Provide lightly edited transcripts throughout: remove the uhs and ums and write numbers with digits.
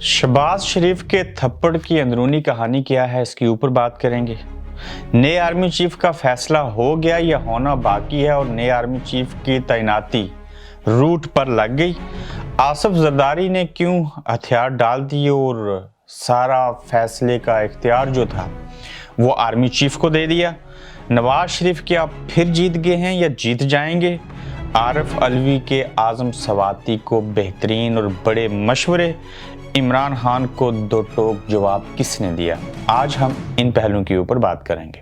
शहबाज शरीफ के थप्पड़ की अंदरूनी कहानी क्या है, इसके ऊपर बात करेंगे। नए आर्मी चीफ का फैसला हो गया या होना बाकी है और नए आर्मी चीफ की तैनाती रूट पर लग गई। आसिफ जरदारी ने क्यों हथियार डाल दिए और सारा फैसले का इख्तियार जो था वो आर्मी चीफ को दे दिया। नवाज शरीफ क्या फिर जीत गए हैं या जीत जाएंगे? आरिफ अलवी के आजम सवाती को बेहतरीन और बड़े मशवरे, इमरान खान को दो टोक जवाब किसने दिया? आज हम इन पहलुओं के ऊपर बात करेंगे।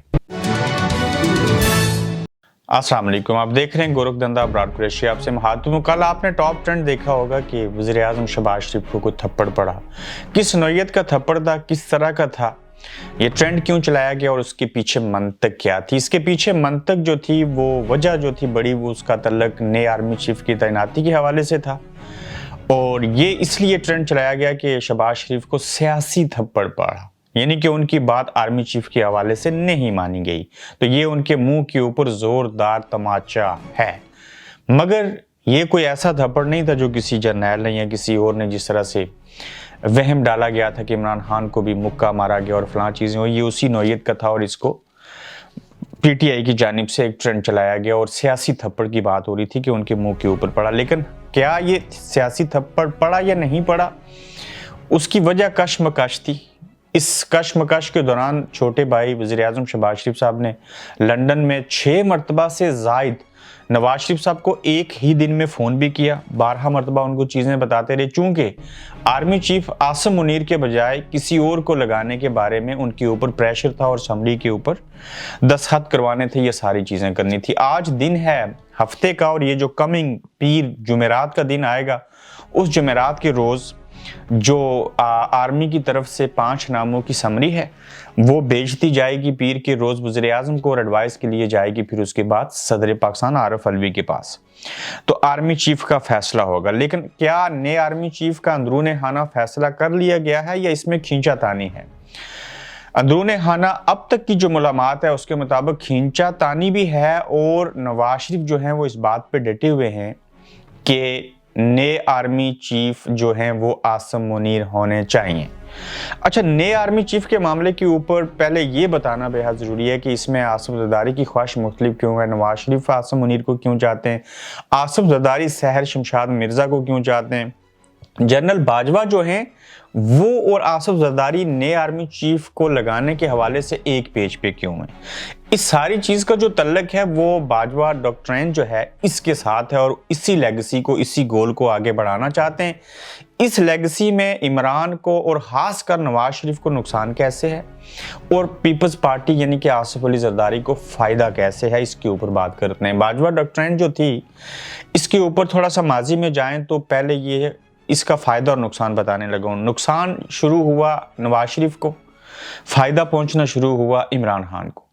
अस्सलाम वालेकुम, आप देख रहे हैं गोरख धंधा ब्रॉड कुरैशी आपसे महातुम। कल आपने टॉप ट्रेंड देखा होगा कि वज़ीर आज़म शहबाज शरीफ को कोई थप्पड़ पड़ा। किस नौइयत का थप्पड़ था, किस तरह का था, ये ट्रेंड क्यों चलाया गया और उसके पीछे मंतक क्या थी? इसके पीछे मंतक जो थी, वो वजह जो थी बड़ी, वो उसका तल्लक नए आर्मी चीफ की तैनाती के हवाले से था। और ये इसलिए ट्रेंड चलाया गया कि शहबाज शरीफ को सियासी थप्पड़ पड़ा, यानी कि उनकी बात आर्मी चीफ के हवाले से नहीं मानी गई, तो ये उनके मुंह के ऊपर जोरदार तमाचा है। मगर ये कोई ऐसा थप्पड़ नहीं था जो किसी जर्नैल ने या किसी और ने जिस तरह से वहम डाला गया था कि इमरान खान को भी मुक्का मारा गया और फलां चीजें हुई। ये उसी नौइयत का था और इसको पीटीआई की जानिब से एक ट्रेंड चलाया गया और सियासी थप्पड़ की बात हो रही थी कि उनके मुंह के ऊपर पड़ा। लेकिन क्या ये सियासी थप्पड़ पड़ा या नहीं पड़ा, उसकी वजह कशमकश थी। इस कशमकश के दौरान छोटे भाई वज़ीर आज़म शहबाज शरीफ साहब ने लंदन में 6 मरतबा से जायद नवाज शरीफ साहब को एक ही दिन में फ़ोन भी किया। 12 मरतबा उनको चीज़ें बताते रहे, चूँकि आर्मी चीफ आसिम मुनीर के बजाय किसी और को लगाने के बारे में उनके ऊपर प्रेशर था और असम्बली के ऊपर दस्तखत करवाने थे, ये सारी चीज़ें करनी थी। आज दिन है हफ्ते का और ये जो कमिंग पीर जुमेरात का दिन आएगा, उस जुमेरात के रोज़ जो आर्मी की तरफ से 5 नामों की समरी है वो भेजती जाएगी पीर के रोज़ वज़ीर आज़म को और एडवाइस के लिए जाएगी, फिर उसके बाद सदर पाकिस्तान आरिफ अलवी के पास, तो आर्मी चीफ का फैसला होगा। लेकिन क्या नए आर्मी चीफ का अंदरूने खाना फैसला कर लिया गया है या इसमें खींचातानी है? अंदरूने खाना अब तक की जो मालूमात है उसके मुताबिक खींचातानी भी है और नवाज शरीफ जो हैं वो इस बात पे डटे हुए हैं कि नए आर्मी चीफ जो हैं वो आसिम मुनीर होने चाहिए। अच्छा, नए आर्मी चीफ के मामले के ऊपर पहले ये बताना बेहद ज़रूरी है कि इसमें आसिफ जरदारी की ख्वाहिश मुख्तलिफ क्यों है। नवाज शरीफ आसिम मुनीर को क्यों चाहते हैं, आसिफ जरदारी सहर शमशाद मिर्ज़ा को क्यों चाहते हैं, जनरल बाजवा जो हैं वो और आसिफ जरदारी नए आर्मी चीफ को लगाने के हवाले से एक पेज पे क्यों हैं। इस सारी चीज़ का जो तल्लक है वो बाजवा डॉक्ट्रिन जो है इसके साथ है और इसी लेगेसी को, इसी गोल को आगे बढ़ाना चाहते हैं। इस लेगेसी में इमरान को और ख़ासकर नवाज शरीफ को नुकसान कैसे है और पीपल्स पार्टी यानी कि आसिफ अली जरदारी को फ़ायदा कैसे है, इसके ऊपर बात करते हैं। बाजवा डॉक्ट्रिन जो थी इसके ऊपर थोड़ा सा माजी में जाएं तो पहले ये इसका फ़ायदा और नुकसान बताने लगा। नुकसान शुरू हुआ नवाज शरीफ को, फ़ायदा पहुंचना शुरू हुआ इमरान खान को।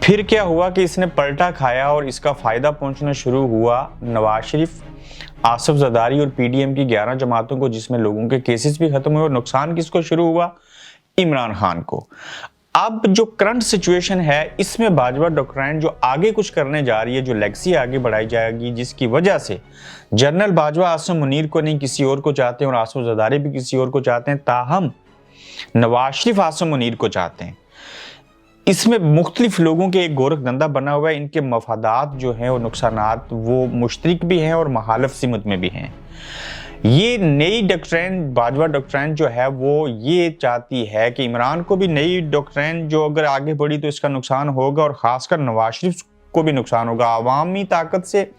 फिर क्या हुआ कि इसने पलटा खाया और इसका फ़ायदा पहुंचना शुरू हुआ नवाज शरीफ, आसिफ जरदारी और पीडीएम की 11 जमातों को, जिसमें लोगों के केसेस भी ख़त्म हुए। और नुकसान किसको शुरू हुआ? इमरान खान को। अब जो करंट सिचुएशन है इसमें बाजवा डॉक्ट्रिन जो आगे कुछ करने जा रही है, जो लेगेसी आगे बढ़ाई जाएगी, जिसकी वजह से जनरल बाजवा आसिम मुनीर को नहीं किसी और को चाहते हैं और आसिफ जरदारी भी किसी और को चाहते हैं, ताहम नवाज शरीफ आसिम मुनीर को चाहते हैं। इसमें मुख्तलिफ लोगों के एक गोरख धंधा बना हुआ है, इनके मफादात जो हैं और नुकसानात वो मुश्तरक भी हैं और मुखालिफ सिमत में भी हैं। ये नई डॉक्ट्रिन, बाजवा डॉक्ट्रिन जो है वो ये चाहती है कि इमरान को भी नई डॉक्ट्रिन जो अगर आगे बढ़ी तो इसका नुकसान होगा और ख़ासकर नवाज शरीफ को भी नुकसान होगा। अवामी ताकत से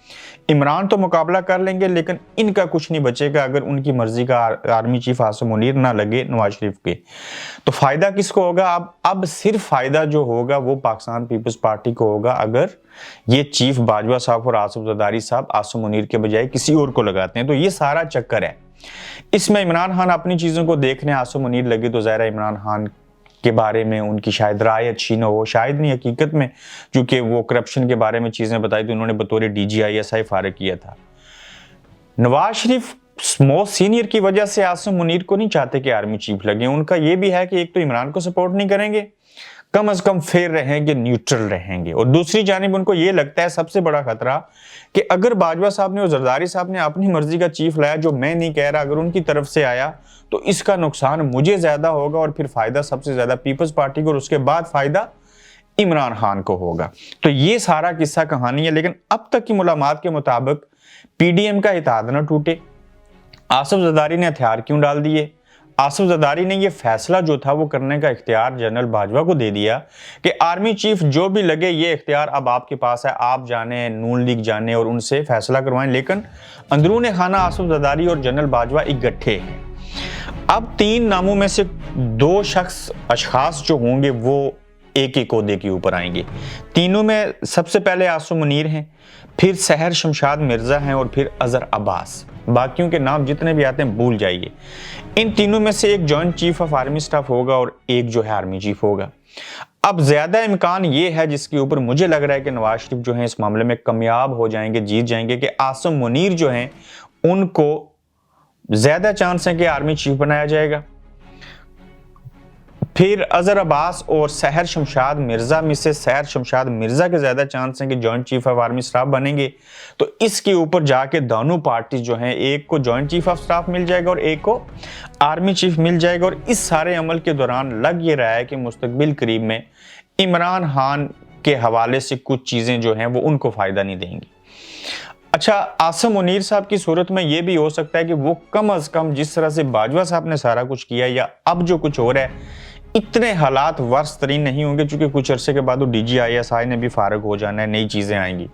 इमरान तो मुकाबला कर लेंगे लेकिन इनका कुछ नहीं बचेगा अगर उनकी मर्जी का आर्मी चीफ आसिम मुनीर ना लगे नवाज शरीफ के, तो फ़ायदा किसको होगा? अब सिर्फ फ़ायदा जो होगा वो पाकिस्तान पीपल्स पार्टी को होगा अगर ये चीफ बाजवा साहब और आसिफ जरदारी साहब आसिम मुनीर के बजाय किसी और को लगाते हैं। तो ये सारा चक्कर है। इसमें इमरान खान अपनी चीज़ों को देखने आसिम मुनीर लगे तो ज़ाहिर है इमरान खान के बारे में उनकी शायद राय अच्छी ना हो, शायद नहीं हकीकत में, क्योंकि वो करप्शन के बारे में चीज़ें बताई तो उन्होंने बतौर DGISI फारिग किया था। नवाज शरीफ मोस्ट सीनियर की वजह से आसिम मुनीर को नहीं चाहते कि आर्मी चीफ लगे। उनका ये भी है कि एक तो इमरान को सपोर्ट नहीं करेंगे, कम से कम फेयर रहेंगे, न्यूट्रल रहेंगे। और दूसरी जानिब उनको ये लगता है सबसे बड़ा खतरा कि अगर बाजवा साहब ने और जरदारी साहब ने अपनी मर्जी का चीफ लाया, जो मैं नहीं कह रहा, अगर उनकी तरफ से आया तो इसका नुकसान मुझे ज्यादा होगा और फिर फायदा सबसे ज्यादा पीपल्स पार्टी को और उसके बाद फायदा इमरान खान को होगा। तो ये सारा किस्सा कहानी है। लेकिन अब तक की मुलाकात के मुताबिक पीडीएम का इत्तेहाद न टूटे। आसिफ जरदारी ने हथियार क्यों डाल दिए? आसिफ जरदारी ने यह फैसला जो था वो करने का इख्तियार जनरल बाजवा को दे दिया कि आर्मी चीफ जो भी लगे ये इख्तियार अब आपके पास है, आप जाने, नून लीग जाने और उनसे फैसला करवाएं। लेकिन अंदरूने खाना आसिफ जरदारी और जनरल बाजवा इकट्ठे हैं। अब 3 नामों में से 2 अशखास जो होंगे वो एक एक ओहदे के ऊपर आएंगे। तीनों में सबसे पहले आसम मुनीर हैं, फिर सहर शमशाद मिर्जा हैं और फिर अजहर अब्बास। बाकियों के नाम जितने भी आते हैं भूल जाइए। इन तीनों में से एक joint chief of army staff होगा और एक जो है आर्मी चीफ होगा। अब ज्यादा इम्कान ये है, जिसके ऊपर मुझे लग रहा है कि नवाज शरीफ जो है इस मामले में कामयाब हो जाएंगे, जीत जाएंगे, कि आसम मुनीर जो हैं उनको ज्यादा चांस है कि आर्मी चीफ बनाया जाएगा। फिर अजहर अब्बास और सहर शमशाद मिर्जा में से सहर शमशाद मिर्जा के ज्यादा चांस हैं कि joint chief of army staff बनेंगे। तो इसके ऊपर जाके दोनों पार्टी जो हैं, एक को जॉइंट चीफ ऑफ स्टाफ मिल जाएगा और एक को आर्मी चीफ मिल जाएगा। और इस सारे अमल के दौरान लग ये रहा है कि मुस्तकबिल करीब में इमरान खान के हवाले से कुछ चीजें जो हैं वो उनको फायदा नहीं देंगी। अच्छा, आसम मुनीर साहब की सूरत में यह भी हो सकता है कि वो कम अज कम जिस तरह से बाजवा साहब ने सारा कुछ किया या अब जो कुछ हो रहा है, इतने हालात वर्ष तरीन नहीं होंगे, क्योंकि कुछ अरसे के बाद वो DGISI ने भी फारग हो जाना है, नई चीजें आएंगी।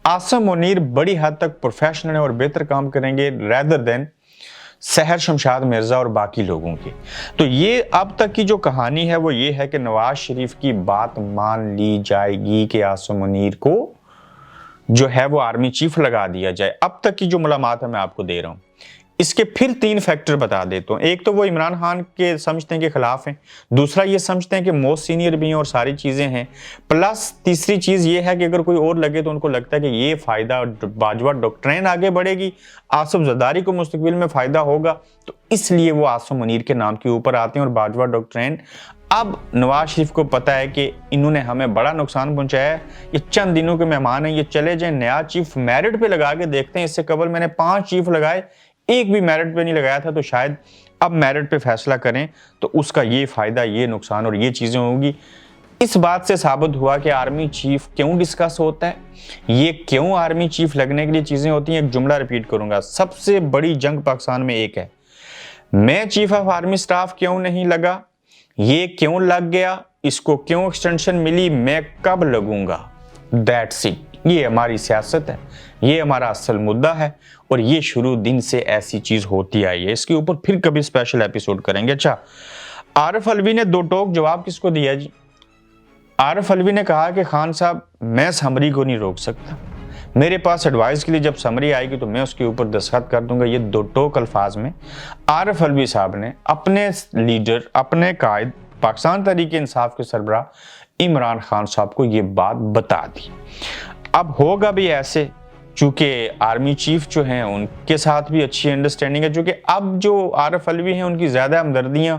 आसम मुनीर बड़ी हद तक प्रोफेशनल है और बेहतर काम करेंगे रेदर देन सहर शमशाद मिर्जा और बाकी लोगों की। तो ये अब तक की जो कहानी है वो ये है कि नवाज शरीफ की बात मान ली जाएगी कि आसम मुनीर को जो है वो आर्मी चीफ लगा दिया जाए। अब तक की जो मालूमात है मैं आपको दे रहा हूं। इसके फिर 3 फैक्टर बता देता हूं। एक तो वो इमरान खान के समझते हैं कि खिलाफ हैं, दूसरा ये समझते हैं कि मोस्ट सीनियर भी हैं और सारी चीजें हैं, प्लस तीसरी चीज ये है कि अगर कोई और लगे तो उनको लगता है कि ये फायदा बाजवा डॉक्ट्रिन आगे बढ़ेगी, आसिफ जरदारी को मुस्तकबिल में फायदा होगा, तो इसलिए वो आसम मुनीर के नाम के ऊपर आते हैं। और बाजवा डॉक्ट्रिन, अब नवाज शरीफ को पता है कि इन्होंने हमें बड़ा नुकसान पहुंचाया है, ये चंद दिनों के मेहमान हैं, ये चले जाएं, नया चीफ मेरिट पे लगा के देखते हैं। इससे कबल मैंने 5 चीफ लगाए, एक भी मेरिट पे नहीं लगाया था, तो शायद अब मेरिट पे फैसला करें तो उसका ये फायदा, ये नुकसान और ये चीजें होंगी। इस बात से साबित हुआ कि आर्मी चीफ क्यों डिस्कस होता है, ये क्यों आर्मी चीफ लगने के लिए चीजें होती हैं। एक जुमला रिपीट करूंगा, सबसे बड़ी जंग पाकिस्तान में एक है, मैं चीफ ऑफ आर्मी स्टाफ क्यों नहीं लगा, ये क्यों लग गया, इसको क्यों एक्सटेंशन मिली, मैं कब लगूंगा। That's it. ये हमारी सियासत है, ये हमारा असल मुद्दा है और ये शुरू दिन से ऐसी चीज होती आई है। इसके ऊपर फिर कभी स्पेशल एपिसोड करेंगे। अच्छा, आरिफ अलवी ने 2 टोक जवाब किसको दिया जी? आरिफ अलवी ने कहा कि खान साहब मैं समरी को नहीं रोक सकता, मेरे पास एडवाइस के लिए जब समरी आएगी तो मैं उसके ऊपर दस्तखत कर दूंगा। ये 2 टोक अल्फाज में आरिफ अलवी साहब ने अपने लीडर, अपने कायद, पाकिस्तान तहरीक इंसाफ के सरबराह इमरान खान साहब को ये बात बता दी। अब होगा भी ऐसे, चूंकि आर्मी चीफ जो हैं उनके साथ भी अच्छी अंडरस्टैंडिंग है, चूंकि अब जो आरिफ अलवी हैं उनकी ज्यादा हमदर्दियां,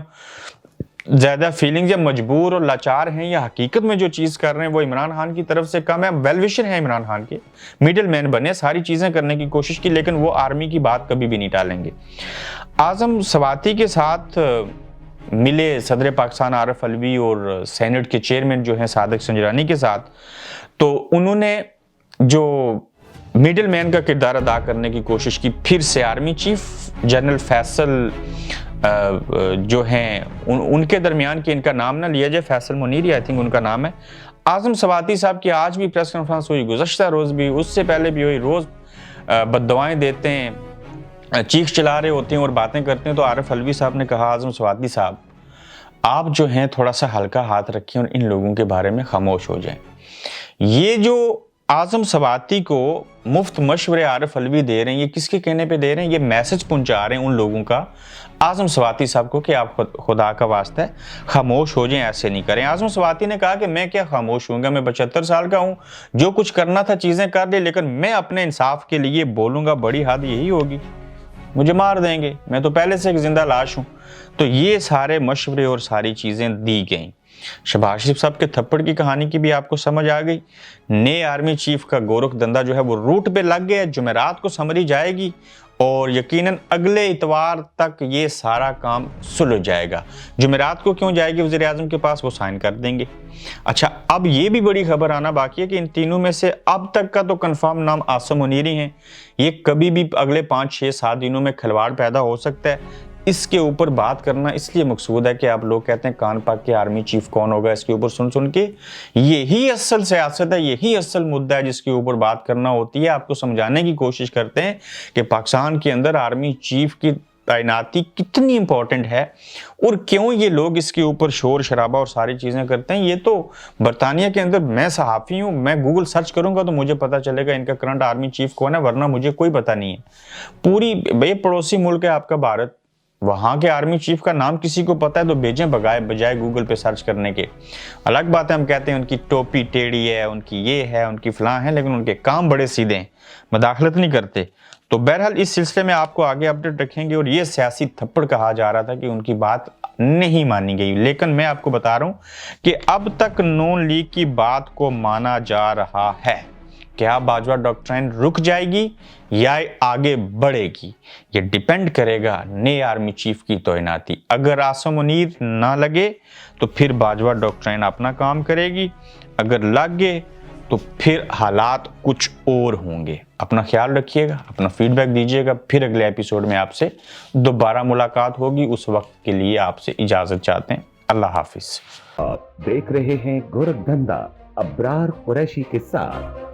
ज्यादा फीलिंग्स, या मजबूर और लाचार हैं या हकीकत में जो चीज कर रहे हैं वो इमरान खान की तरफ से कम है। वेल विशर है इमरान खान के, मिडिल मैन बने, सारी चीजें करने की कोशिश की, लेकिन वो आर्मी की बात कभी भी नहीं टालेंगे। आजम सवाती के साथ मिले सदर पाकिस्तान आरिफ अलवी और सेनेट के चेयरमैन जो हैं सादिक संजरानी के साथ, तो उन्होंने जो मिडिल मैन का किरदार अदा करने की कोशिश की। फिर से आर्मी चीफ जनरल फैसल जो हैं उनके दरमियान की, इनका नाम ना लिया जाए, फैसल मुनीर आई थिंक उनका नाम है। आजम सवाती साहब की आज भी प्रेस कॉन्फ्रेंस हुई, गुज़श्ता रोज भी, उससे पहले भी हुई, रोज बद्दुआएं देते हैं, चीख चला रहे होते हैं और बातें करते हैं। तो आरिफ अलवी साहब ने कहा, आजम सवाती साहब आप जो हैं थोड़ा सा हल्का हाथ रखें और इन लोगों के बारे में खामोश हो जाएं। ये जो आजम सवाती को मुफ्त मशवरे आरिफ अलवी दे रहे हैं, ये किसके कहने पे दे रहे हैं? ये मैसेज पहुंचा रहे हैं उन लोगों का आजम सवाती साहब को कि आप खुदा का वास्ता है खामोश हो जाएं, ऐसे नहीं करें। आजम सवाती ने कहा कि मैं क्या खामोश होऊंगा, मैं 75 साल का हूं, जो कुछ करना था चीजें कर ली, लेकिन मैं अपने इंसाफ के लिए बोलूंगा, बड़ी हद यही होगी, मुझे मार देंगे, मैं तो पहले से एक जिंदा लाश हूं। तो ये सारे मशवरे और सारी चीजें दी गई। शहबाज शरीफ साहब के थप्पड़ की कहानी की भी आपको समझ आ गई। नए आर्मी चीफ का गोरखधंधा जो है वो रूट पे लग गया। जुमेरात को समरी जाएगी और यकीनन अगले इतवार तक ये सारा काम सुलझ जाएगा। जुमेरात को क्यों जाएगी वज़ीर आज़म के पास, वो साइन कर देंगे। अच्छा, अब ये भी बड़ी खबर आना बाकी है कि इन तीनों में से अब तक का तो कंफर्म नाम आसिम मुनीर ही है। ये कभी भी अगले 5, 6, 7 दिनों में खिलवाड़ पैदा हो सकता है। इसके ऊपर बात करना इसलिए मकसूद है कि आप लोग कहते हैं कान पाक के आर्मी चीफ कौन होगा, इसके ऊपर सुन सुन के यही असल सियासत है, यही असल मुद्दा है जिसके ऊपर बात करना होती है। आपको समझाने की कोशिश करते हैं कि पाकिस्तान के अंदर आर्मी चीफ की तैनाती कितनी इंपॉर्टेंट है और क्यों ये लोग इसके ऊपर शोर शराबा और सारी चीजें करते हैं। ये तो बरतानिया के अंदर, मैं सहाफ़ी हूँ, मैं गूगल सर्च करूंगा तो मुझे पता चलेगा इनका करंट आर्मी चीफ कौन है, वरना मुझे कोई पता नहीं है। पूरी पड़ोसी मुल्क है आपका भारत, वहां के आर्मी चीफ का नाम किसी को पता है तो भेजें बजाय गूगल पे सर्च करने के। अलग बात है हम कहते हैं उनकी टोपी टेढ़ी है, उनकी ये है, उनकी फलां है, लेकिन उनके काम बड़े सीधे हैं, मदाखलत नहीं करते। तो बहरहाल इस सिलसिले में आपको आगे अपडेट रखेंगे। और ये सियासी थप्पड़ कहा जा रहा था कि उनकी बात नहीं मानी गई, लेकिन मैं आपको बता रहा हूं कि अब तक नून लीग की बात को माना जा रहा है। क्या बाजवा डॉक्ट्राइन रुक जाएगी या आगे बढ़ेगी, ये डिपेंड करेगा नए आर्मी चीफ की तैनाती। अगर आसिम मुनीर ना लगे तो फिर बाजवा डॉक्ट्राइन अपना काम करेगी, अगर लग गए तो फिर हालात कुछ और होंगे। अपना ख्याल रखिएगा, अपना फीडबैक दीजिएगा। फिर अगले एपिसोड में आपसे दोबारा मुलाकात होगी। उस वक्त के लिए आपसे इजाजत चाहते हैं। अल्लाह हाफिज। आप देख रहे हैं गोरखधंधा अब्रार कुरैशी के साथ।